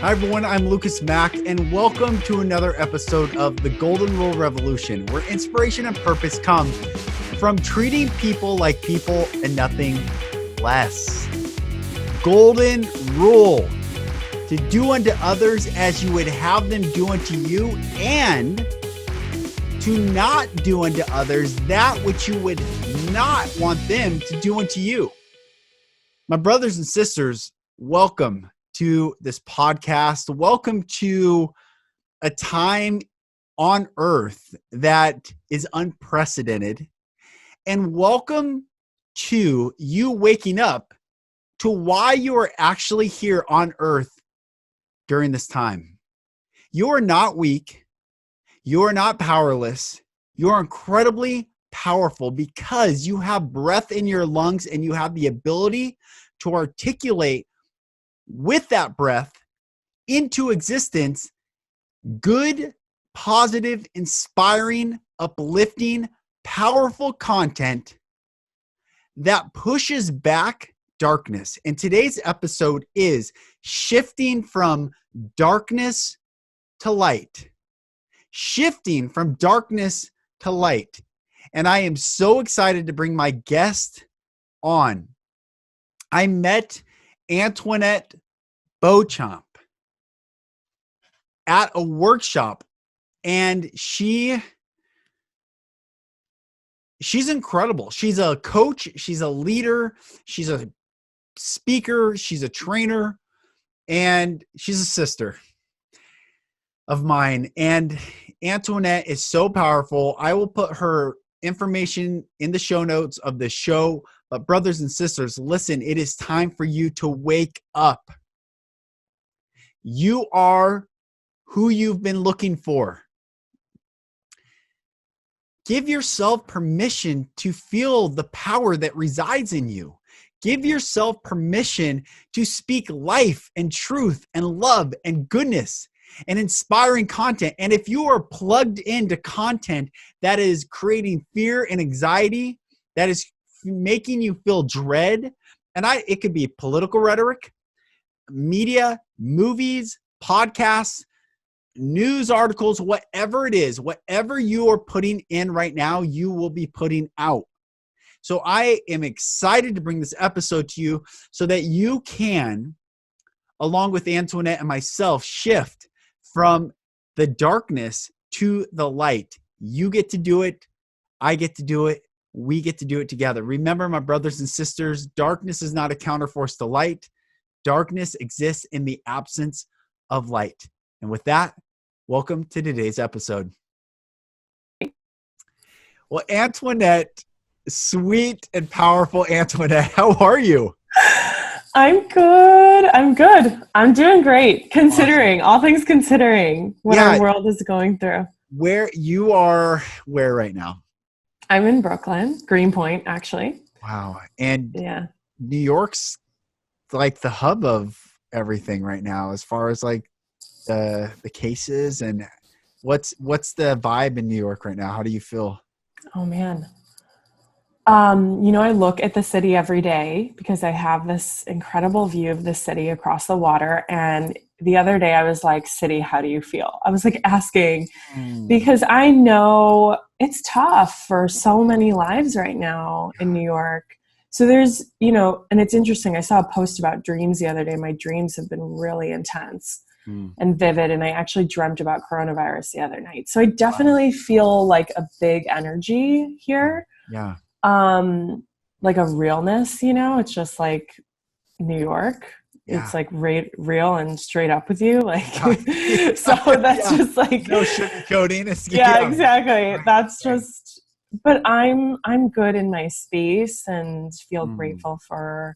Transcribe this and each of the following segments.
Hi everyone, I'm Lucas Mack, and welcome to another episode of the Golden Rule Revolution, where inspiration and purpose come from treating people like people and nothing less. Golden Rule: to do unto others as you would have them do unto you, and to not do unto others that which you would not want them to do unto you. My brothers and sisters, welcome to this podcast. Welcome to a time on earth that is unprecedented. And welcome to you waking up to why you are actually here on earth during this time. You are not weak. You are not powerless. You are incredibly powerful because you have breath in your lungs and you have the ability to articulate with that breath into existence good, positive, inspiring, uplifting, powerful content that pushes back darkness. And today's episode is shifting from darkness to light. Shifting from darkness to light. And I am so excited to bring my guest on. I met Antoinette Beauchamp at a workshop, and she's incredible. She's a coach, she's a leader, she's a speaker, she's a trainer, and she's a sister of mine. And Antoinette is so powerful. I will put her information in the show notes of the show. But brothers and sisters, listen, it is time for you to wake up. You are who you've been looking for. Give yourself permission to feel the power that resides in you. Give yourself permission to speak life and truth and love and goodness and inspiring content. And if you are plugged into content that is creating fear and anxiety, that is making you feel dread, and it could be political rhetoric, media, movies, podcasts, news articles, whatever it is, whatever you are putting in right now, you will be putting out. So I am excited to bring this episode to you so that you can, along with Antoinette and myself, shift from the darkness to the light. You get to do it. I get to do it. We get to do it together. Remember, my brothers and sisters, darkness is not a counterforce to light. Darkness exists in the absence of light. And with that, welcome to today's episode. Well, Antoinette, sweet and powerful Antoinette, how are you? I'm good. I'm doing great, considering all things considering what our world is going through. Where you are, where right now? I'm in Brooklyn, Greenpoint, actually. Wow. And yeah, New York's like the hub of everything right now, as far as like the cases. And what's the vibe in New York right now? How do you feel? Oh man. I look at the city every day because I have this incredible view of the city across the water. And the other day I was like, city, how do you feel? I was like asking because I know it's tough for so many lives right now in New York. So there's, and it's interesting. I saw a post about dreams the other day. My dreams have been really intense and vivid. And I actually dreamt about coronavirus the other night. So I definitely feel like a big energy here. Yeah. Like a realness, it's just like New York. Yeah. It's like real and straight up with you. Like, so that's just like, no sugarcoating. Yeah, exactly. That's just, but I'm good in my space and feel grateful for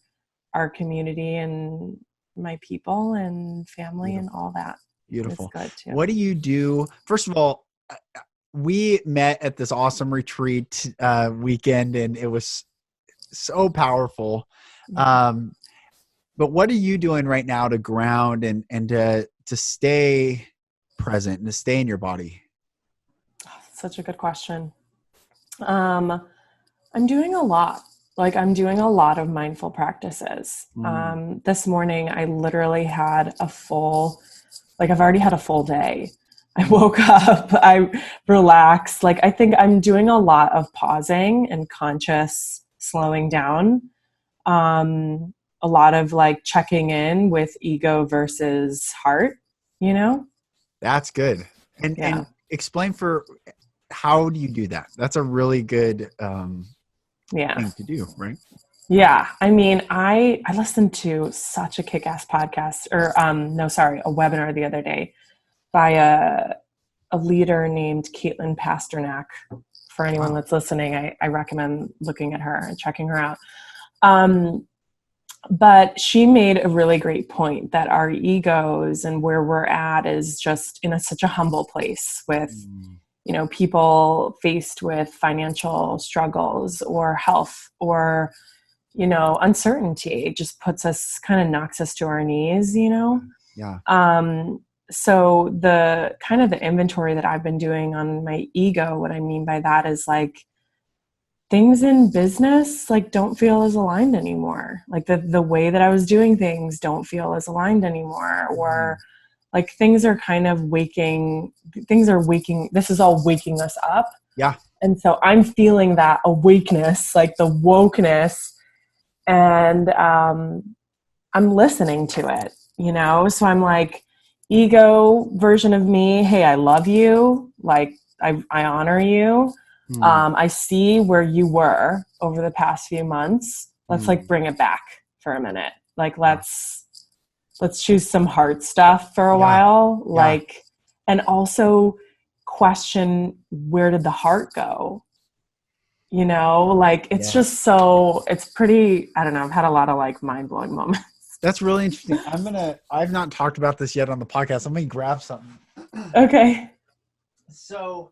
our community and my people and family. Beautiful. And all that. Beautiful. It's good too. What do you do? First of all, we met at this awesome retreat weekend, and it was so powerful. But what are you doing right now to ground and to stay present and to stay in your body? Such a good question. I'm doing a lot. Like I'm doing a lot of mindful practices. Mm. This morning, I literally had I've already had a full day. I woke up, I relaxed. Like I think I'm doing a lot of pausing and conscious slowing down. A lot of like checking in with ego versus heart, you know? That's good. And Yeah. explain how do you do that? That's a really good Yeah. thing to do, right? Yeah. I mean, I listened to such a kick-ass podcast or no, sorry, a webinar the other day by a leader named Caitlin Pasternak. For anyone Wow. that's listening, I recommend looking at her and checking her out. But she made a really great point that our egos and where we're at is just in such a humble place with, Mm. people faced with financial struggles or health or, uncertainty. It just kind of knocks us to our knees. Yeah. So the kind of the inventory that I've been doing on my ego, what I mean by that is like things in business like don't feel as aligned anymore. Like the way that I was doing things don't feel as aligned anymore, or Mm. like things are waking. This is all waking us up. Yeah. And so I'm feeling that awakeness, like the wokeness, and I'm listening to it. So I'm like, ego version of me, hey, I love you. Like, I honor you. Mm. I see where you were over the past few months. Let's like Mm. bring it back for a minute. Like, Yeah. let's choose some hard stuff for a Yeah. while. Yeah. Like, and also question, where did the heart go? Like it's Yeah. just it's pretty, I don't know. I've had a lot of like mind blowing moments. That's really interesting. I've not talked about this yet on the podcast. I'm going to grab something. Okay. So,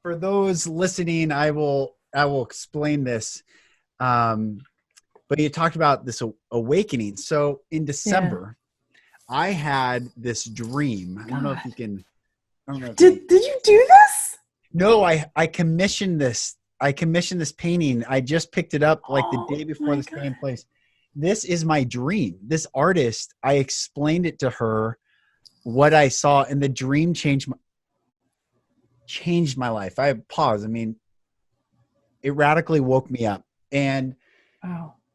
for those listening, I will explain this. But you talked about this awakening. So in December, I had this dream. I don't know if you can. I don't know. Did you do this? No, I commissioned this. I commissioned this painting. I just picked it up like the day before this came in place. This is my dream. This artist, I explained it to her, what I saw, and the dream changed my life. I paused. I mean, it radically woke me up. And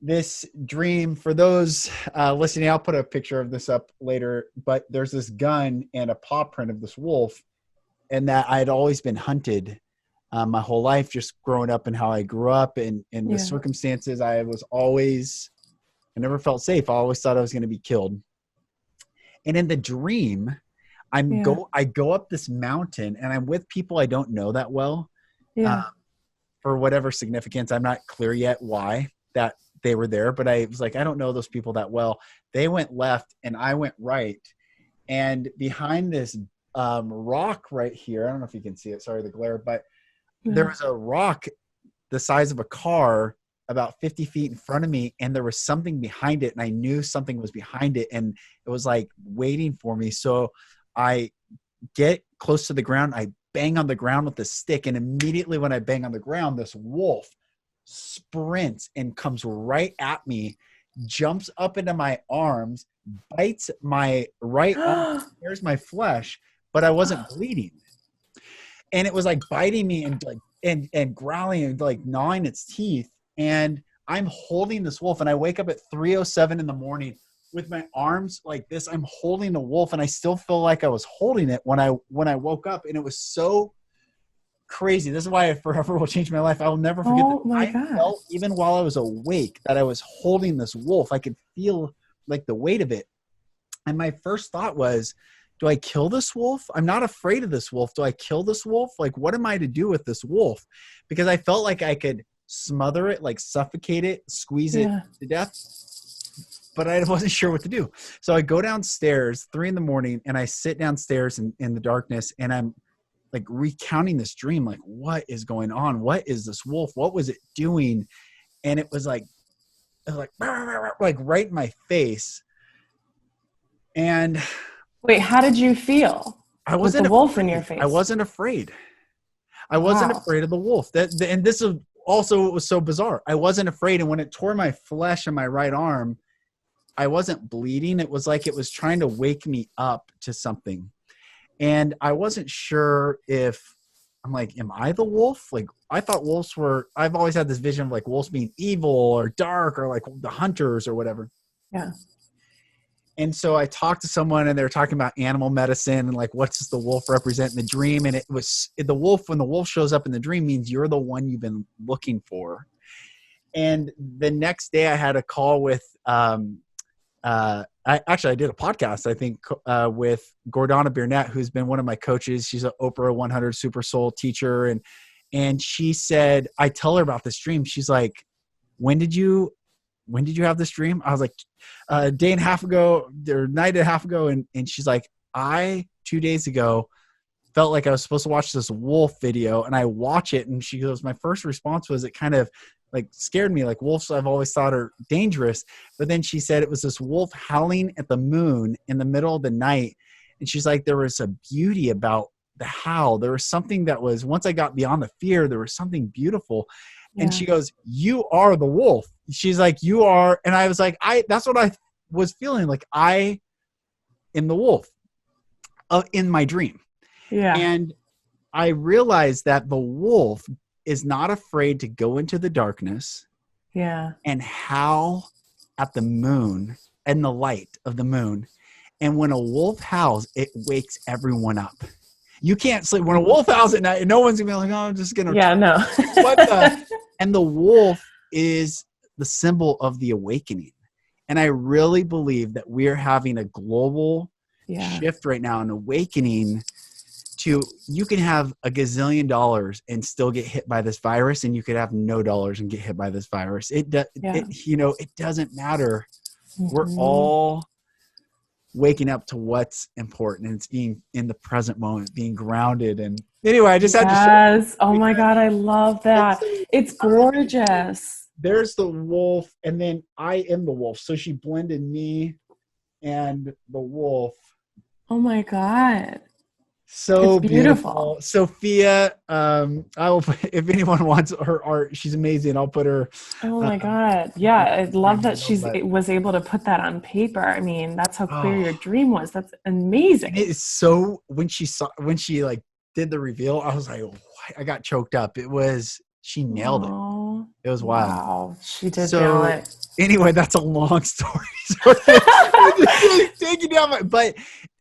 this dream, for those listening, I'll put a picture of this up later, but there's this gun and a paw print of this wolf, and that I had always been hunted my whole life, just growing up and how I grew up and the circumstances. I never felt safe. I always thought I was going to be killed. And in the dream, I go up this mountain and I'm with people I don't know that well. For whatever significance, I'm not clear yet why that they were there, but I was like, I don't know those people that well. They went left and I went right. And behind this rock right here, I don't know if you can see it, sorry, the glare, but there was a rock the size of a car about 50 feet in front of me, and there was something behind it, and I knew something was behind it, and it was like waiting for me. So I get close to the ground, I bang on the ground with the stick, and immediately when I bang on the ground, this wolf sprints and comes right at me, jumps up into my arms, bites my right arm, tears my flesh, but I wasn't bleeding. And it was like biting me and like and growling and like gnawing its teeth. And I'm holding this wolf, and I wake up at 3:07 in the morning with my arms like this. I'm holding the wolf, and I still feel like I was holding it when I woke up, and it was so crazy. This is why I forever will change my life. I will never forget that. I felt, even while I was awake, that I was holding this wolf. I could feel like the weight of it. And my first thought was, do I kill this wolf? I'm not afraid of this wolf. Do I kill this wolf? Like, what am I to do with this wolf? Because I felt like I could smother it, like suffocate it, squeeze it to death. But I wasn't sure what to do. So I go downstairs 3 a.m, and I sit downstairs in the darkness, and I'm like recounting this dream. Like, what is going on? What is this wolf? What was it doing? And it was like right in my face. And wait, how did you feel? I wasn't with the wolf in your face. I wasn't afraid. I wasn't afraid of the wolf. And this is also, it was so bizarre. I wasn't afraid. And when it tore my flesh in my right arm, I wasn't bleeding. It was like it was trying to wake me up to something. And I wasn't sure if I'm like, am I the wolf? Like, I thought wolves were, I've always had this vision of like wolves being evil or dark or like the hunters or whatever. Yeah. And so I talked to someone and they were talking about animal medicine and like, what does the wolf represent in the dream? And it was the wolf, when the wolf shows up in the dream, means you're the one you've been looking for. And the next day I had a call with, I did a podcast, I think, with Gordana Burnett, who's been one of my coaches. She's an Oprah 100 Super Soul teacher. And she said, I tell her about this dream. She's like, when did you have this dream? I was like, a day and a half ago, or night and a half ago. And she's like, 2 days ago, felt like I was supposed to watch this wolf video, and I watch it. And she goes, my first response was, it kind of like scared me. Like, wolves, I've always thought are dangerous. But then she said it was this wolf howling at the moon in the middle of the night. And she's like, there was a beauty about the howl. There was something that was, once I got beyond the fear, there was something beautiful. Yeah. And she goes, you are the wolf. She's like, you are. And I was like, that's what I was feeling. Like, I am the wolf in my dream. Yeah. And I realized that the wolf is not afraid to go into the darkness. Yeah. And howl at the moon and the light of the moon. And when a wolf howls, it wakes everyone up. You can't sleep. When a wolf howls at night, no one's gonna be like, oh, I'm just gonna. Yeah, no. And the wolf is the symbol of the awakening. And I really believe that we're having a global shift right now, an awakening to, you can have a gazillion dollars and still get hit by this virus, and you could have no dollars and get hit by this virus. It doesn't matter. Mm-hmm. We're all waking up to what's important, and it's being in the present moment, being grounded. And anyway, I just had to share. Yes. Oh my God. I love that. It's gorgeous. There's the wolf, and then I am the wolf. So she blended me and the wolf. Oh my God. So it's beautiful. Sophia, I will put, if anyone wants her art, she's amazing. I'll put her. Oh my God. Yeah. I love that was able to put that on paper. I mean, that's how clear your dream was. That's amazing. It is so, when she like did the reveal, I was like, I got choked up. She nailed it. It was wild. Wow. She did nail it. Anyway, that's a long story. Taking down but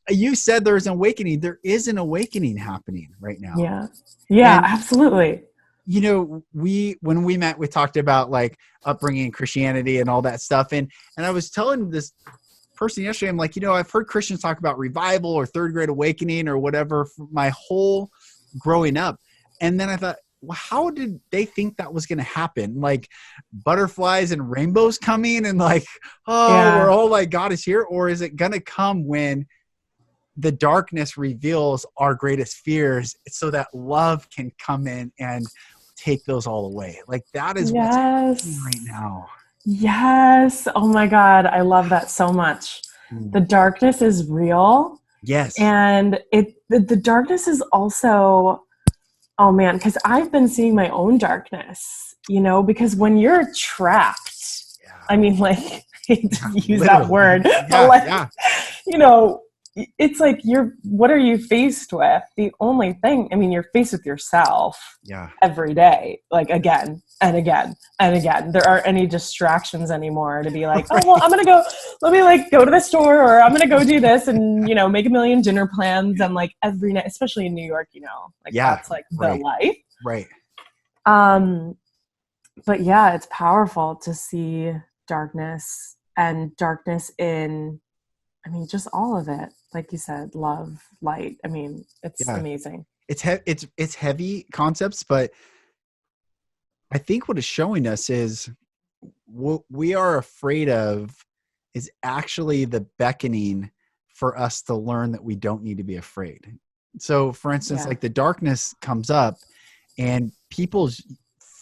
you said there's an awakening. There is an awakening happening right now. Yeah. Yeah, and, absolutely. You know, when we met, we talked about like upbringing in Christianity and all that stuff. And I was telling this person yesterday, I'm like, I've heard Christians talk about revival or third grade awakening or whatever for my whole growing up. And then I thought, well, how did they think that was going to happen? Like butterflies and rainbows coming and like, we're all like, God is here? Or is it going to come when the darkness reveals our greatest fears so that love can come in and take those all away? Like that is what's happening right now. Yes. Oh my God. I love that so much. The darkness is real. Yes. And the darkness is also, oh man, because I've been seeing my own darkness, because when you're trapped, I mean, like, I hate to use that word, but it's like what are you faced with? The only thing, I mean, you're faced with yourself every day, like again and again and again. There aren't any distractions anymore to be like, oh, well, I'm going to let me go to the store, or I'm going to go do this and, make a million dinner plans. And like every night, especially in New York, that's like the life. Right. But yeah, it's powerful to see darkness and darkness in, I mean, just all of it. Like you said, love, light. I mean, it's amazing. It's heavy concepts, but I think what it's showing us is what we are afraid of is actually the beckoning for us to learn that we don't need to be afraid. So for instance, like the darkness comes up, and people's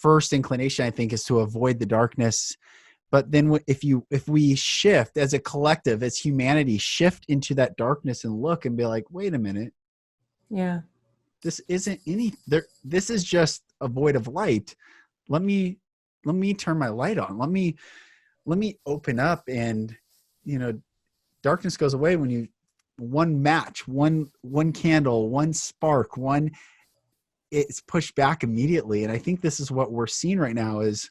first inclination, I think, is to avoid the darkness. But then if we shift as a collective, as humanity, shift into that darkness and look and be like, wait a minute. Yeah. This isn't this is just a void of light. let me turn my light on. Let me open up, and, darkness goes away when one match, one candle, one spark, it's pushed back immediately. And I think this is what we're seeing right now is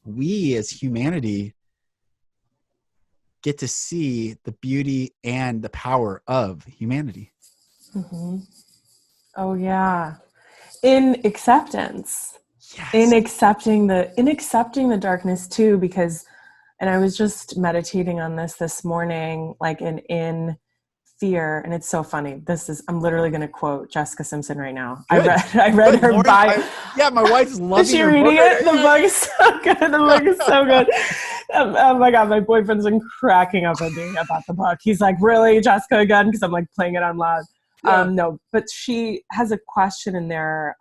we as humanity get to see the beauty and the power of humanity. Mm-hmm. Oh yeah. In acceptance, Yes. in accepting the darkness too, because, and I was just meditating on this morning, like in fear. And it's so funny. I'm literally going to quote Jessica Simpson right now. Good. I read her Lauren, bio. My wife's loving Is she your reading book. it? The book is so good. The book is so good. Oh my God. My boyfriend's been cracking up at me about the book. He's like, really, Jessica, again? Because I'm like playing it on loud. Yeah. No, but she has a question in there.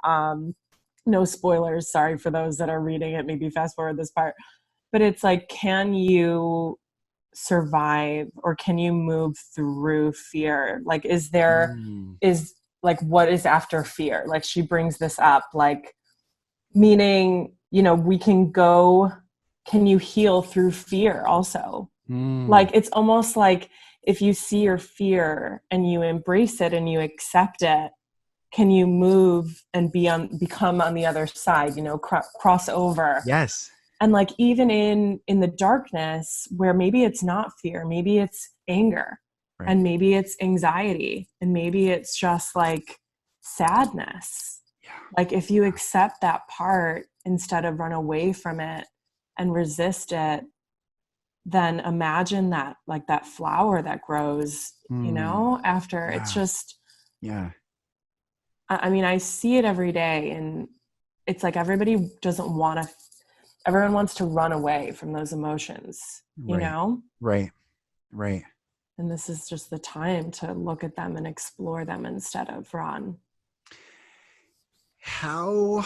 No spoilers. Sorry for those that are reading it. Maybe fast forward this part. But it's like, can you survive, or can you move through fear? Like, is what is after fear? Like, she brings this up, like, meaning, can you heal through fear also? Like, it's almost like if you see your fear and you embrace it and you accept it, can you move and become on the other side, cross over? Yes. And like, even in the darkness where maybe it's not fear, maybe it's anger, right, and maybe it's anxiety, and maybe it's just like sadness. Yeah. Like, if you accept that part instead of run away from it and resist it, then imagine that, like, that flower that grows, after. Yeah. It's just, yeah. I mean, I see it every day, and it's like everybody everyone wants to run away from those emotions, Right. Right. And this is just the time to look at them and explore them instead of run. How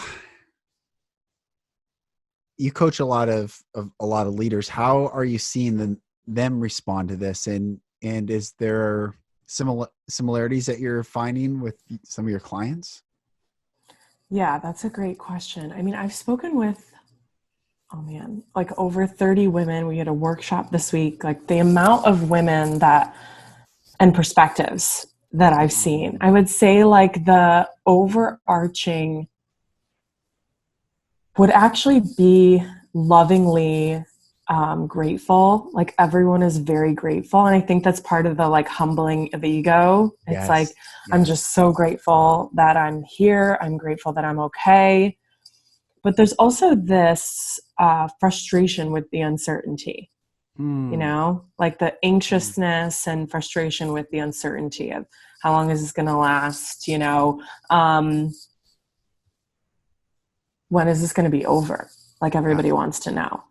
you coach a lot of leaders. How are you seeing them respond to this? And is there similarities that you're finding with some of your clients? Yeah, that's a great question. I mean, I've spoken with, like over 30 women. We had a workshop this week. Like, the amount of women and perspectives that I've seen, I would say, like, the overarching would actually be lovingly grateful. Like, everyone is very grateful. And I think that's part of the, like, humbling of ego. It's yes. Like, yes. I'm just so grateful that I'm here. I'm grateful that I'm okay. But there's also this frustration with the uncertainty, like the anxiousness and frustration with the uncertainty of how long is this going to last? When is this going to be over? Like, everybody wants to know,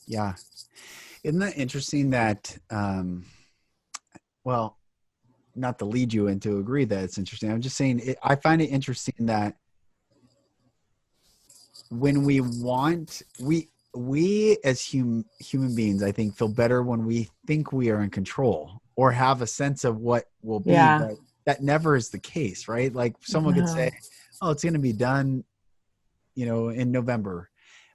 Yeah. Isn't that interesting that, well, not to lead you into agree that it's interesting. I'm just saying I find it interesting that when we as human beings, I think, feel better when we think we are in control or have a sense of what will be, but that never is the case, right? Like, someone could say, oh, it's going to be done, in November.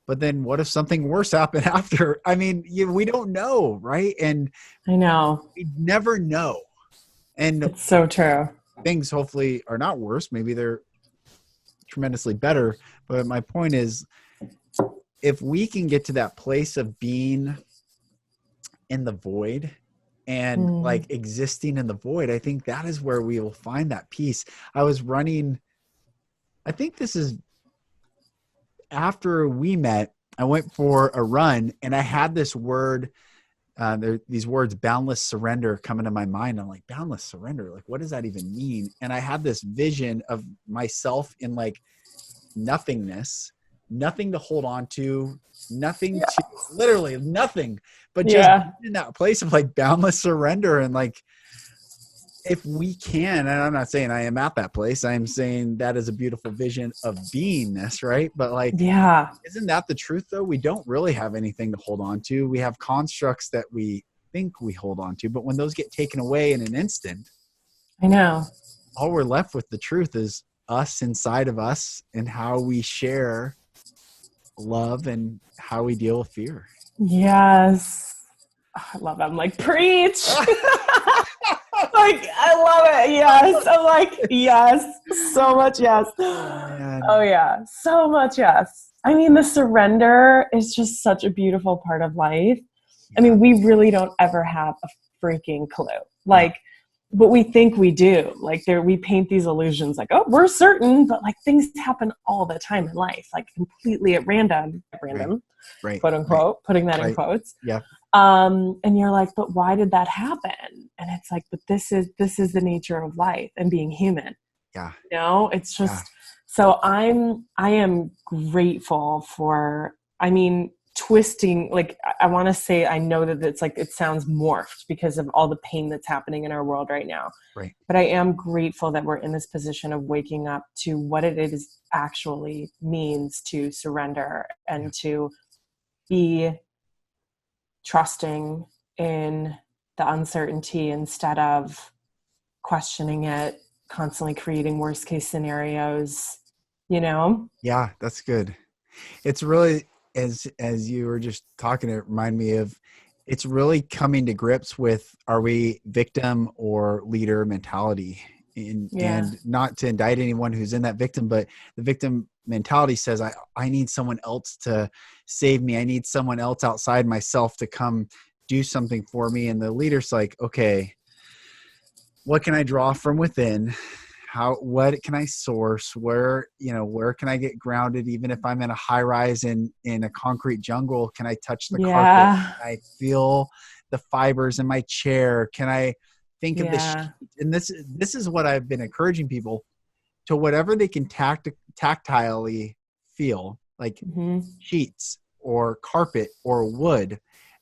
But then what if something worse happened after? I mean, we don't know, right? And I know. We never know. And it's so true. Things hopefully are not worse. Maybe they're tremendously better. But my point is, if we can get to that place of being in the void and like existing in the void, I think that is where we will find that peace. I was running, I think this is after we met, I went for a run and I had this word, these words, boundless surrender, come into my mind. I'm like, boundless surrender, like, what does that even mean? And I had this vision of myself in like nothingness, nothing to hold on to, nothing to, literally nothing, but just in that place of like boundless surrender. And like, if we can, and I'm not saying I am at that place, I'm saying that is a beautiful vision of beingness, right? But like, isn't that the truth though? We don't really have anything to hold on to. We have constructs that we think we hold on to, but when those get taken away in an instant, I know, all we're left with, the truth, is us inside of us and how we share love and how we deal with fear. Yes. Oh, I love it. I'm like, preach. Like, I love it. Yes. I'm like, yes. So much yes. Oh, yeah. So much yes. I mean, the surrender is just such a beautiful part of life. I mean, we really don't ever have a freaking clue. Like, but we think we do. Like, we paint these illusions like, oh, we're certain, but like things happen all the time in life, like completely at random, right. quote unquote, putting that in quotes. Yeah. And you're like, but why did that happen? And it's like, but this is the nature of life and being human. Yeah. You know, it's just, so I am grateful for, I mean, twisting, like, I want to say, I know that it's like, it sounds morphed because of all the pain that's happening in our world right now. Right. But I am grateful that we're in this position of waking up to what it is actually means to surrender and to be trusting in the uncertainty instead of questioning it, constantly creating worst case scenarios, you know? Yeah, that's good. It's really, as you were just talking, it reminded me of, it's really coming to grips with, are we victim or leader mentality? And not to indict anyone who's in that victim, but the victim mentality says, I need someone else to save me. I need someone else outside myself to come do something for me. And the leader's like, okay, what can I draw from within? What can I source? Where can I get grounded? Even if I'm in a high rise in a concrete jungle, can I touch the carpet? Can I feel the fibers in my chair? Can I think of this? And this is what I've been encouraging people to, whatever they can tactilely feel, like sheets or carpet or wood,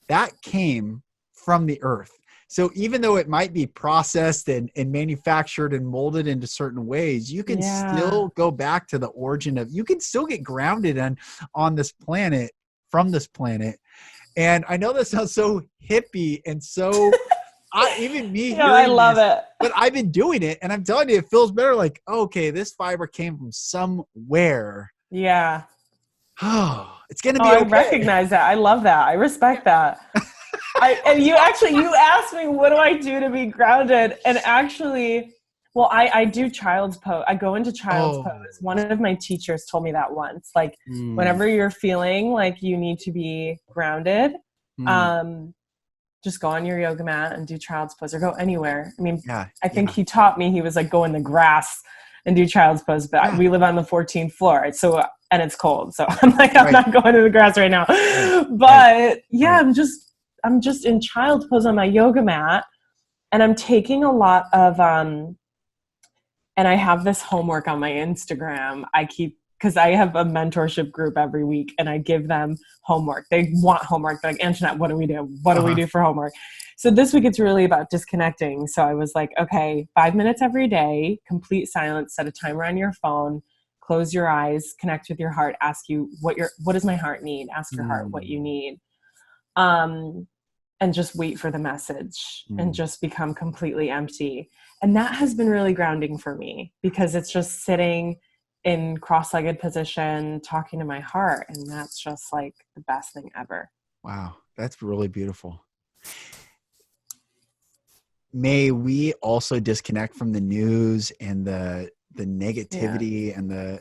that came from the earth. So even though it might be processed and manufactured and molded into certain ways, you can still go back to the origin of, you can still get grounded on this planet, from this planet. And I know that sounds so hippie and so, even me hearing I love it. But I've been doing it, and I'm telling you, it feels better. Like, okay, this fiber came from somewhere. Yeah. Oh, it's going to be okay. I recognize that. I love that. I respect that. And you asked me, what do I do to be grounded? And actually, well, I do child's pose. I go into child's pose. One of my teachers told me that once, like whenever you're feeling like you need to be grounded, just go on your yoga mat and do child's pose, or go anywhere. I mean, I think he taught me, he was like, go in the grass and do child's pose, but we live on the 14th floor. So, and it's cold. So I'm like, I'm not going to the grass right now, but I'm just in child's pose on my yoga mat, and I'm taking a lot of, and I have this homework on my Instagram. Because I have a mentorship group every week, and I give them homework. They want homework. They're like, Antoinette, what do we do? What do we do for homework? So this week it's really about disconnecting. So I was like, okay, 5 minutes every day, complete silence, set a timer on your phone, close your eyes, connect with your heart, ask you what does my heart need? Ask your heart what you need. And just wait for the message and just become completely empty. And that has been really grounding for me, because it's just sitting in cross-legged position, talking to my heart. And that's just like the best thing ever. Wow. That's really beautiful. May we also disconnect from the news and the negativity and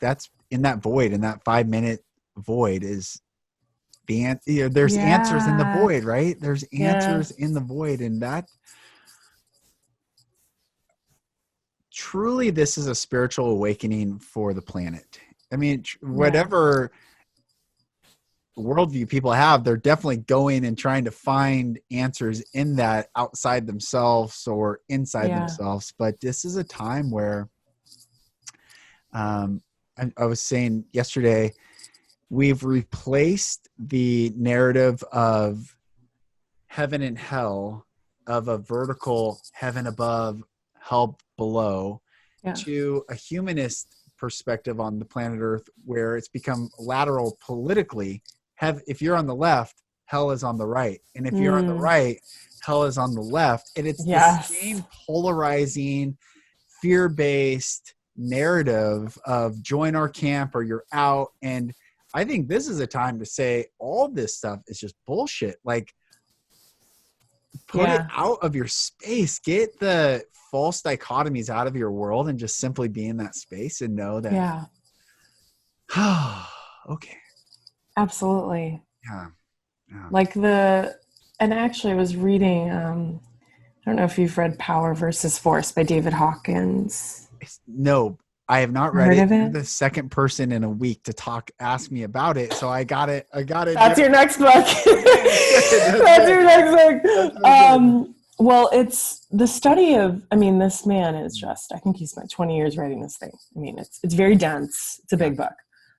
that's in that void, in that 5 minute void is there's answers in the void, right? There's answers in the void. And that truly, this is a spiritual awakening for the planet. I mean, whatever worldview people have, they're definitely going and trying to find answers in that, outside themselves or inside themselves. But this is a time where, I was saying yesterday, we've replaced the narrative of heaven and hell, of a vertical heaven above, hell below, to a humanist perspective on the planet Earth, where it's become lateral politically. If you're on the left, hell is on the right. And if you're on the right, hell is on the left. And it's the same polarizing, fear-based, narrative of join our camp or you're out. And I think this is a time to say all this stuff is just bullshit. Like, put it out of your space, get the false dichotomies out of your world and just simply be in that space and know that, okay. Absolutely. Yeah. Like and actually I was reading, I don't know if you've read Power versus Force by David Hawkins. No, I have not read it. You're the second person in a week to ask me about it. So I got it. That's your next book. That's your next book. Well, it's the study of, this man is just, I think he spent 20 years writing this thing. It's very dense. It's a big book.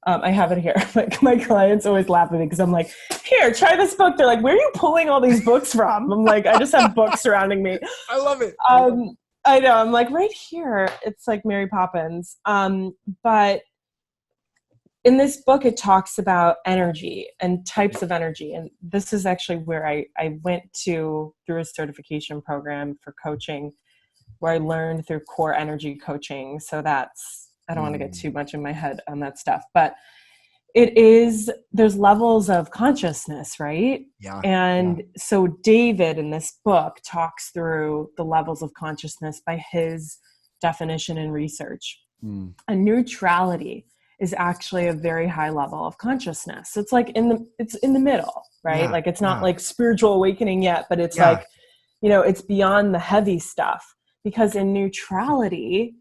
I have it here. Like, my clients always laugh at me because I'm like, here, try this book. They're like, where are you pulling all these books from? I'm like, I just have books surrounding me. I love it. I know. I'm like, right here. It's like Mary Poppins. But in this book, it talks about energy and types of energy. And this is actually where I went through a certification program for coaching, where I learned through core energy coaching. So I don't want to get too much in my head on that stuff, but there's levels of consciousness, right? Yeah. And so David in this book talks through the levels of consciousness by his definition and research. And neutrality is actually a very high level of consciousness. So it's like it's in the middle, right? Yeah, like it's not like spiritual awakening yet, but it's like, it's beyond the heavy stuff, because in neutrality,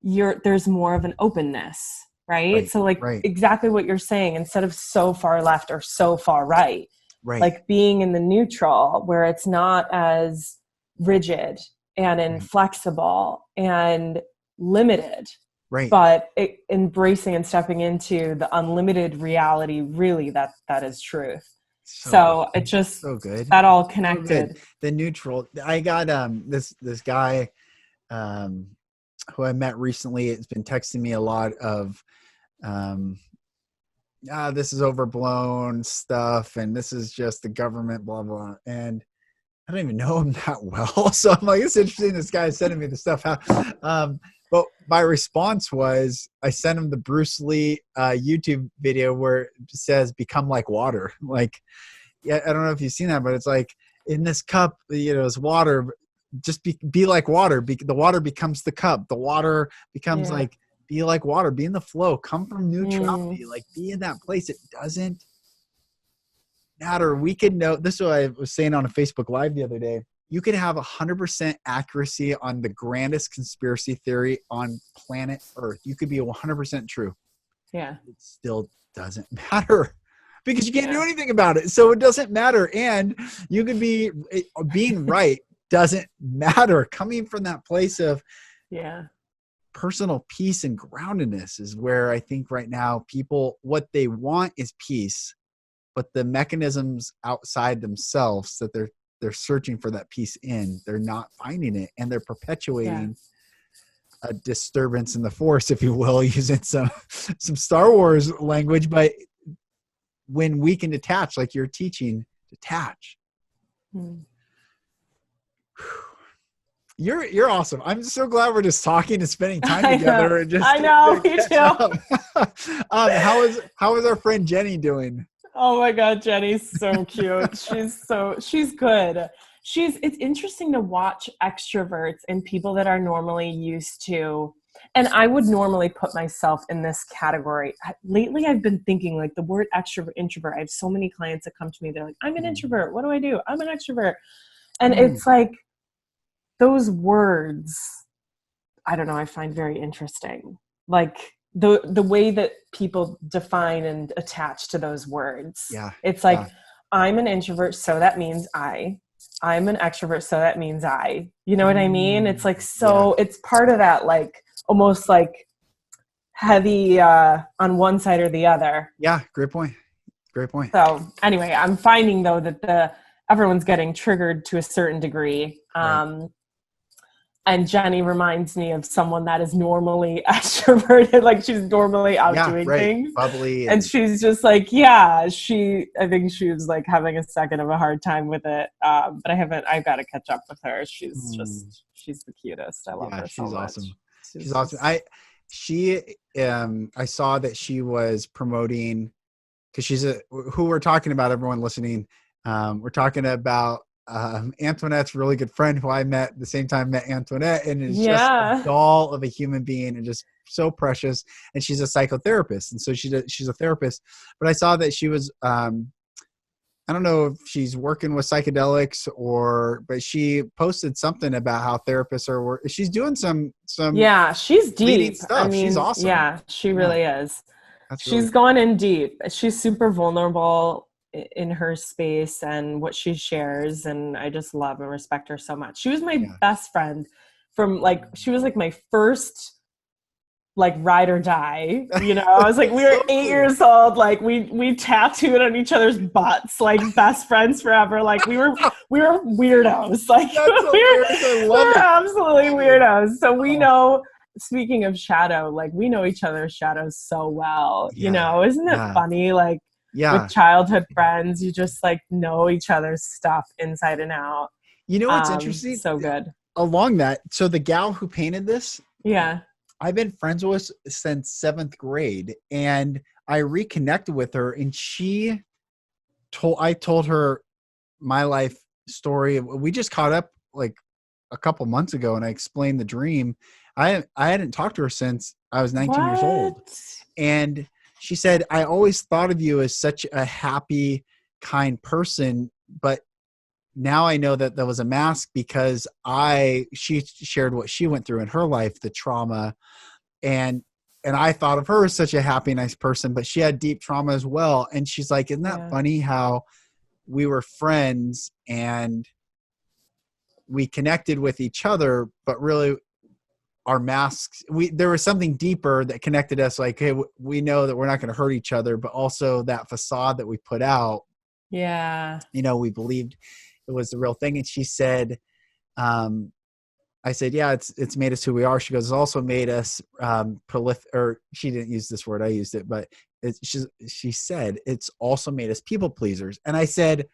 there's more of an openness, right? So exactly what you're saying, instead of so far left or so far right, like being in the neutral where it's not as rigid and inflexible and limited, but embracing and stepping into the unlimited reality, really that is truth. So it just, so good. That all connected. So the neutral, I got this guy who I met recently. It's been texting me a lot of this is overblown stuff and this is just the government, blah blah, and I don't even know him that well. So I'm like, it's interesting this guy is sending me the stuff. But my response was, I sent him the Bruce Lee YouTube video where it says become like water. Like, I don't know if you've seen that, but it's like, in this cup, it's water. Just be like water. The water becomes the cup. The water becomes like, be like water. Be in the flow. Come from neutrality. Like, be in that place. It doesn't matter. We could know. This is what I was saying on a Facebook Live the other day. You could have 100% accuracy on the grandest conspiracy theory on planet Earth. You could be 100% true. Yeah. It still doesn't matter, because you can't do anything about it. So it doesn't matter. And you could being right doesn't matter. Coming from that place of personal peace and groundedness is where I think right now people, what they want is peace, but the mechanisms outside themselves that they're searching for that peace in, they're not finding it, and they're perpetuating a disturbance in the force, if you will, using some Star Wars language. But when we can detach, like you're teaching, detach. You're awesome. I'm so glad we're just talking and spending time together. I know, me too. How is our friend Jenny doing? Oh my God, Jenny's so cute. She's good. It's interesting to watch extroverts and people that are normally used to, and I would normally put myself in this category. Lately, I've been thinking like the word extrovert, introvert. I have so many clients that come to me. They're like, I'm an introvert. What do I do? I'm an extrovert. And it's like those words, I don't know, I find very interesting. Like, the way that people define and attach to those words. It's like, I'm an introvert, so that means I'm an extrovert, so that means I. You know what I mean? It's like, it's part of that, like, almost like heavy on one side or the other. Yeah, great point. So anyway, I'm finding though that everyone's getting triggered to a certain degree. And Jenny reminds me of someone that is normally extroverted, like she's normally out doing things. Bubbly. And she's just like, I think she was like having a second of a hard time with it. But I've got to catch up with her. She's the cutest. I love her so much. Awesome. She's awesome. she, I saw that she was promoting, because she's who we're talking about, everyone listening. We're talking about Antoinette's really good friend who I met the same time I met Antoinette, and is just a doll of a human being and just so precious. And she's a psychotherapist, and so she's a therapist. But I saw that she was, I don't know if she's working with psychedelics but she posted something about how therapists are she's doing some Yeah, she's leading deep. stuff. I mean, She's awesome. yeah, she really is. That's She's really cool. going in deep. She's super vulnerable in her space and what she shares, and I just love and respect her so much. She was my best friend from she was like my first ride or die, you know. I was like, we were 8 years old, we tattooed on each other's butts, best friends forever. We were weirdos. I love we were it. absolutely weirdos. So we know, speaking of shadow, we know each other's shadows so well. You know, isn't it funny? With childhood friends, you just know each other's stuff inside and out. You know what's interesting? So good. Along that, so the gal who painted this, I've been friends with since 7th grade, and I reconnected with her, and I told her my life story. We just caught up a couple months ago, and I explained the dream. I hadn't talked to her since I was 19 years old. And she said, I always thought of you as such a happy, kind person, but now I know that was a mask because she shared what she went through in her life, the trauma, and I thought of her as such a happy, nice person, but she had deep trauma as well. And she's like, isn't that funny how we were friends and we connected with each other, but really our masks, there was something deeper that connected us. Hey, we know that we're not going to hurt each other, but also that facade that we put out. Yeah. You know, we believed it was the real thing. And she said, I said, yeah, it's made us who we are. She goes, it's also made us prolific, or she didn't use this word, I used it, but she said, it's also made us people pleasers. And I said,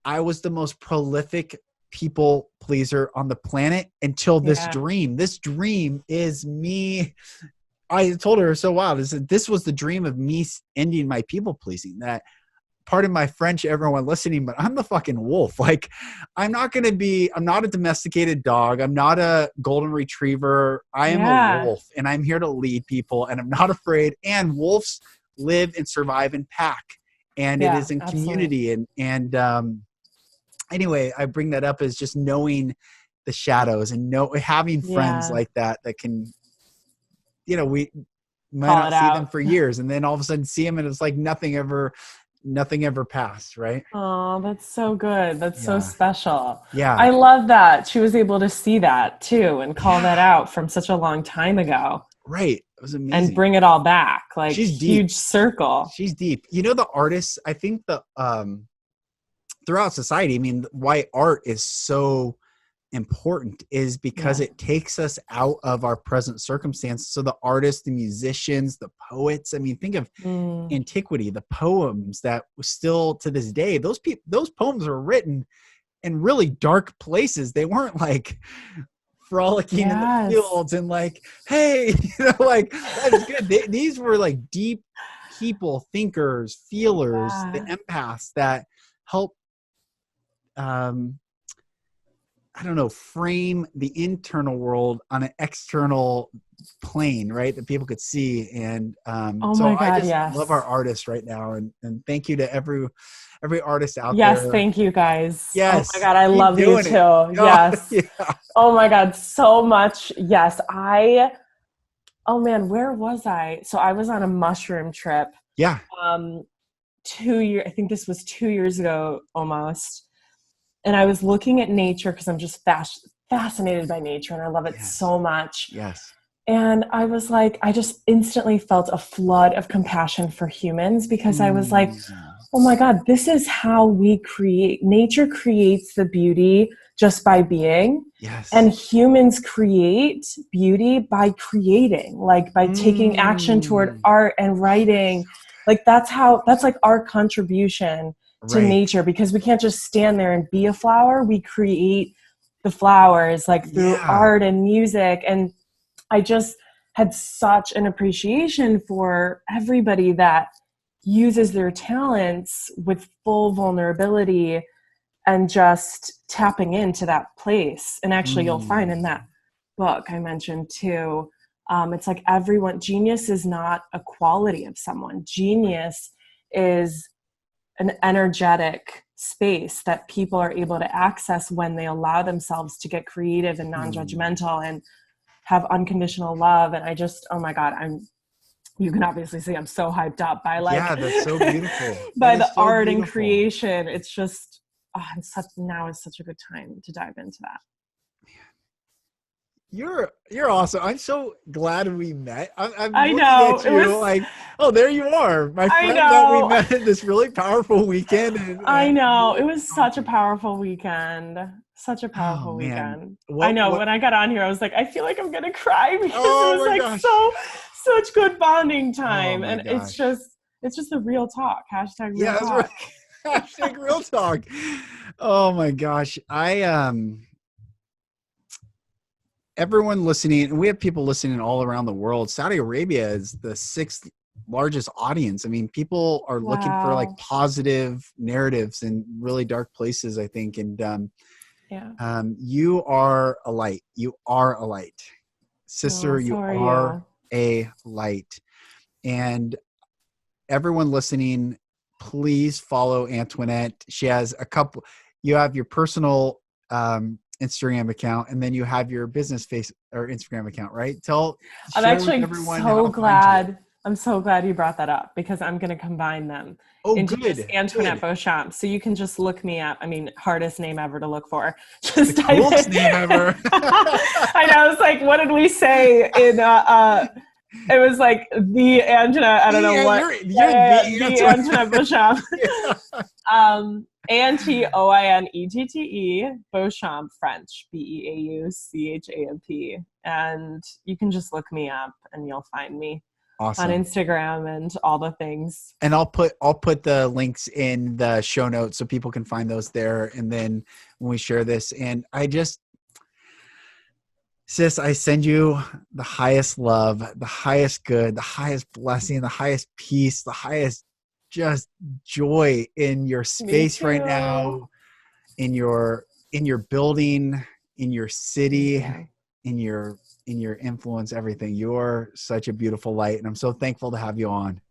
I was the most prolific people pleaser on the planet until this dream. This dream is me. I told her, so wild, is that this was the dream of me ending my people pleasing. That, pardon my French, everyone listening, but I'm the fucking wolf. I'm not a domesticated dog. I'm not a golden retriever. I am a wolf, and I'm here to lead people, and I'm not afraid. And wolves live and survive in pack, and it is in community. And anyway, I bring that up as just knowing the shadows and having friends like that can, we might not see them for years, and then all of a sudden see them, and it's like nothing ever passed, right? Oh, that's so good. That's so special. Yeah. I love that she was able to see that too and call that out from such a long time ago. Right. It was amazing. And bring it all back. She's huge deep. Circle. She's deep. The artists, I think throughout society, I mean, why art is so important is because it takes us out of our present circumstances. So the artists, the musicians, the poets, I mean, think of antiquity, the poems that still to this day, those poems are written in really dark places. They weren't frolicking in the fields and hey, that's good. These were deep people, thinkers, feelers, the empaths that help I don't know, frame the internal world on an external plane, right? That people could see. And I just love our artists right now. And thank you to every artist out there. Yes, thank you guys. Yes. Oh my God, I love you too. Yes. Oh my God, so much. Yes. Oh man, where was I? So I was on a mushroom trip. Yeah. 2 years, I think this was 2 years ago almost. And I was looking at nature because I'm just fascinated by nature and I love it so much. Yes. And I was I just instantly felt a flood of compassion for humans because I was oh my God, this is how we create. Nature creates the beauty just by being. Yes. And humans create beauty by creating, by taking action toward art and writing. That's our contribution to nature, because we can't just stand there and be a flower. We create the flowers through art and music. And I just had such an appreciation for everybody that uses their talents with full vulnerability and just tapping into that place. And actually you'll find in that book I mentioned too, it's like genius is not a quality of someone. Genius is an energetic space that people are able to access when they allow themselves to get creative and non-judgmental and have unconditional love. And I just, oh my God, you can obviously see I'm so hyped up by that's so beautiful. by the art and creation. It's just, now is such a good time to dive into that. You're awesome. I'm so glad we met. I'm I looking know. at you like, oh, there you are, my friend that we met this really powerful weekend. I know. It was such a powerful weekend. Such a powerful weekend. I know. When I got on here, I was like, I feel like I'm going to cry because it was like such good bonding time. And it's just the real talk. # real talk. That's right. # real talk. Oh my gosh. Everyone listening, and we have people listening all around the world. Saudi Arabia is the 6th largest audience. I mean, people are looking for like positive narratives in really dark places, I think. And you are a light. You are a light. Sister, you are a light. And everyone listening, please follow Antoinette. She has you have your personal Instagram account, and then you have your business face or Instagram account, right? I'm actually so glad you brought that up because I'm going to combine them into just Antoinette Beauchamp. So you can just look me up. I mean, hardest name ever to look for. Just the coolest name ever. I know. It's like, what did we say in, it was like the Antoinette, I don't know what. The Antoinette Beauchamp. Antoinette, Beauchamp, French, Beauchamp. And you can just look me up and you'll find me on Instagram and all the things. And I'll put the links in the show notes so people can find those there. And then when we share this, and sis, I send you the highest love, the highest good, the highest blessing, the highest peace, the highest just joy in your space right now, in your building, in your city, in your influence, everything. You're such a beautiful light, and I'm so thankful to have you on.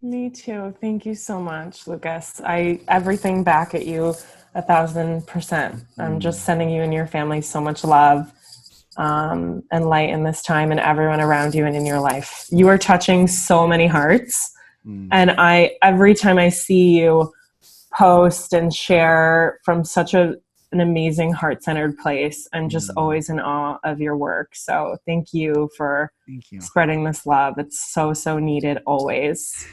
Me too. Thank you so much, Lucas. Everything back at you 1,000%. I'm just sending you and your family so much love and light in this time, and everyone around you and in your life. You are touching so many hearts. And every time I see you post and share from such an amazing heart-centered place, I'm just always in awe of your work. So thank you for spreading this love. It's so, so needed always.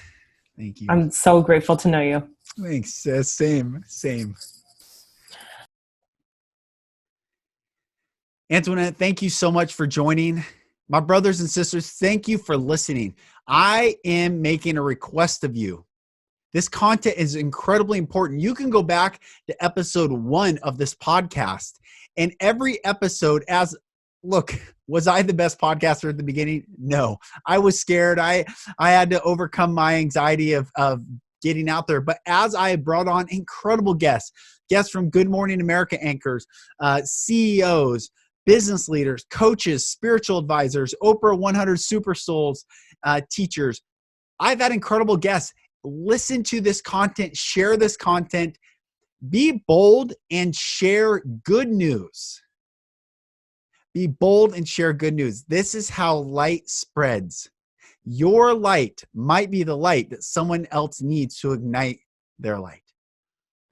Thank you. I'm so grateful to know you. Thanks. Same. Antoinette, thank you so much for joining. My brothers and sisters, thank you for listening. I am making a request of you. This content is incredibly important. You can go back to episode 1 of this podcast, and every episode was I the best podcaster at the beginning? No, I was scared. I had to overcome my anxiety of getting out there. But as I brought on incredible guests from Good Morning America anchors, CEOs, business leaders, coaches, spiritual advisors, Oprah 100 Super Souls teachers. I've had incredible guests. Listen to this content, share this content, be bold and share good news. Be bold and share good news. This is how light spreads. Your light might be the light that someone else needs to ignite their light.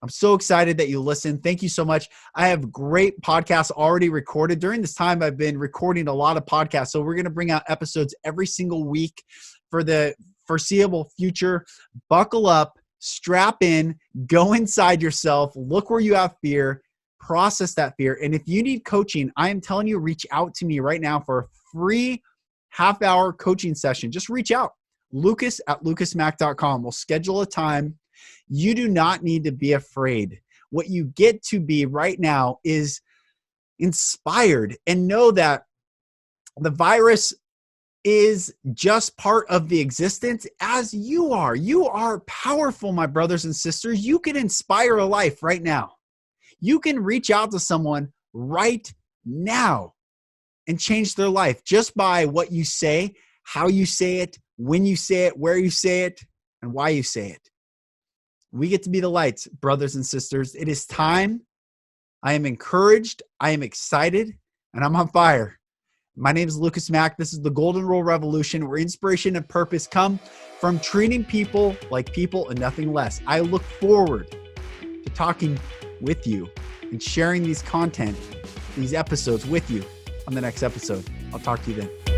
I'm so excited that you listen. Thank you so much. I have great podcasts already recorded. During this time, I've been recording a lot of podcasts. So we're going to bring out episodes every single week for the foreseeable future. Buckle up, strap in, go inside yourself, look where you have fear, process that fear. And if you need coaching, I am telling you, reach out to me right now for a free half-hour coaching session. Just reach out. Lucas@lucasmack.com. We'll schedule a time. You do not need to be afraid. What you get to be right now is inspired, and know that the virus is just part of the existence as you are. You are powerful, my brothers and sisters. You can inspire a life right now. You can reach out to someone right now and change their life just by what you say, how you say it, when you say it, where you say it, and why you say it. We get to be the lights, brothers and sisters. It is time. I am encouraged. I am excited, and I'm on fire. My name is Lucas Mack. This is the Golden Rule Revolution, where inspiration and purpose come from treating people like people and nothing less. I look forward to talking with you and sharing these episodes with you on the next episode. I'll talk to you then.